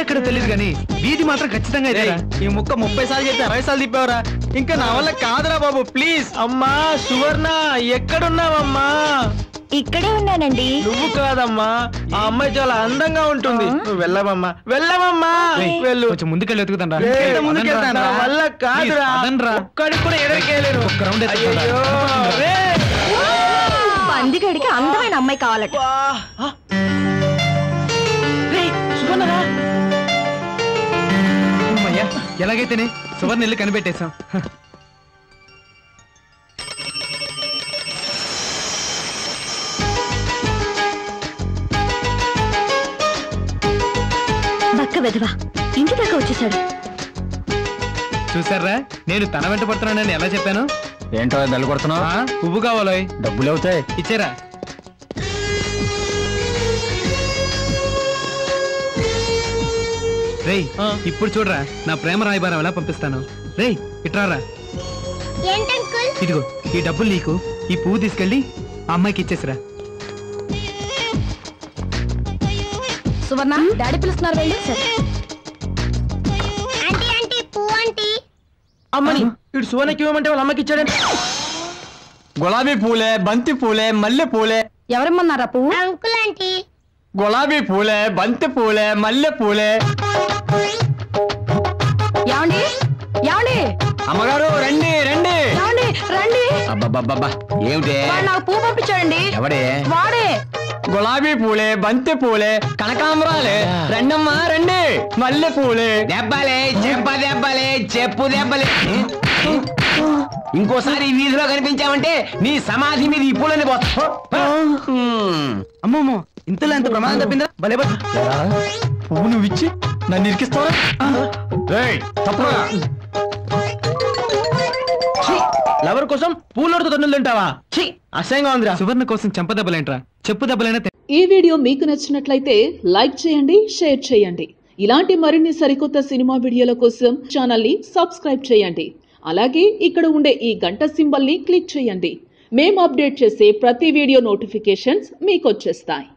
ఎక్కడ తెలియదు కానీ వీధి మాత్రం ఖచ్చితంగా ఇదేరా. ఈ ముక్క 30 సార్లు చెప్పి 60 సార్లు తిప్పావరా. ఇంకా నా వల్ల కాదురా బాబు, ప్లీజ్. అమ్మా సువర్ణ, ఎక్కడున్నావమ్మా? ఇక్కడే ఉన్నానండి. నువ్వు కాదమ్మా, ఆ అమ్మాయి చాలా అందంగా ఉంటుంది. నువ్వు వెళ్ళవమ్మా, వెళ్ళవమ్మా. వెళ్ళు. కొంచెం ముందుకెళ్ళి వెతుకుతాను ముందుకెళ్తాను. వల్ల కాదురా, ఒక్కడికి కూడా ఎదరికేయలేరు. ఒక్క రౌండ్ పందిగడికి అందమైన అమ్మాయి కావాలట. ఎలాగైతేనే సువర్ణ ఇల్లు కనిపెట్టేశాం. బక్క వెధవా ఇంటి దాకా వచ్చేసాడు. చూసారా నేను తన వెంట పడుతున్నానని ఎలా చెప్పాను? ఏంటో బెల్ల కొడుతున్నావు? పువ్వు కావాలో? డబ్బులు అవుతాయి, ఇచ్చారా? రేయ్ ఇప్పుడు చూడరా నా ప్రేమ రాయబారం ఎలా పంపిస్తాను. రేయ్ ఇట్రారా. ఇదిగో ఈ డబ్బులు నీకు, ఈ పువ్వు తీసుకెళ్ళి ఆ అమ్మాయికి ఇచ్చేసిరా. సువర్ణ డాడీ పిలుస్తున్నారు, వెళ్ళు. అమ్మని ఇటు సువర్ణకి ఇవ్వమంటే వాళ్ళ అమ్మకి ఇచ్చాడే. గులాబీ పూలే, బంతి పూలే, మల్లె పూలే. ఎవరమ్మన్నారా పువ్వు? Uncle aunty. గులాబీ పూలే, బంతి పూలే, మల్లె పూలే. ఏమండి ఏమండి? అమ్మగారు రండి రండి. ఏమండి రండి. అబ్బబ్బబ్బా ఏమిటి? నాకు పువ్వు పంపించాడండి. ఎవడే? వాడే. గులాబీ పూలే, బంతి పూలే, కనకాంబరాలే. రండమ్మా రండి. మల్లె పూలే. దెబ్బలే, చెంప దెబ్బలే, చెప్పు దెబ్బలే. ఇంకోసారి ఈ వీధిలో కనిపించావంటే నీ సమాధి మీద ఈ పూలని పోతా. అమ్మమ్మో ఇంతలో ఎంత ప్రమాదం తప్పిందా? భలే పువ్వు నువ్వు ఇచ్చి నన్ను ఇరికిస్తావా? లవర్ కోసం పూలతో తన్నులు తింటావా? అసహ్యంగా ఉందిరా. సువర్ణ కోసం చెంప దెబ్బలేంట్రా, చెప్పు దెబ్బలైనా. ఈ వీడియో మీకు నచ్చినట్లయితే లైక్ చేయండి, షేర్ చేయండి. ఇలాంటి మరిన్ని సరికొత్త సినిమా వీడియోల కోసం ఛానల్ ని సబ్స్క్రైబ్ చేయండి. అలాగే ఇక్కడ ఉండే ఈ గంట సింబల్ ని క్లిక్ చేయండి. మేము అప్డేట్ చేసే ప్రతి వీడియో నోటిఫికేషన్స్ మీకు వచ్చేస్తాయి.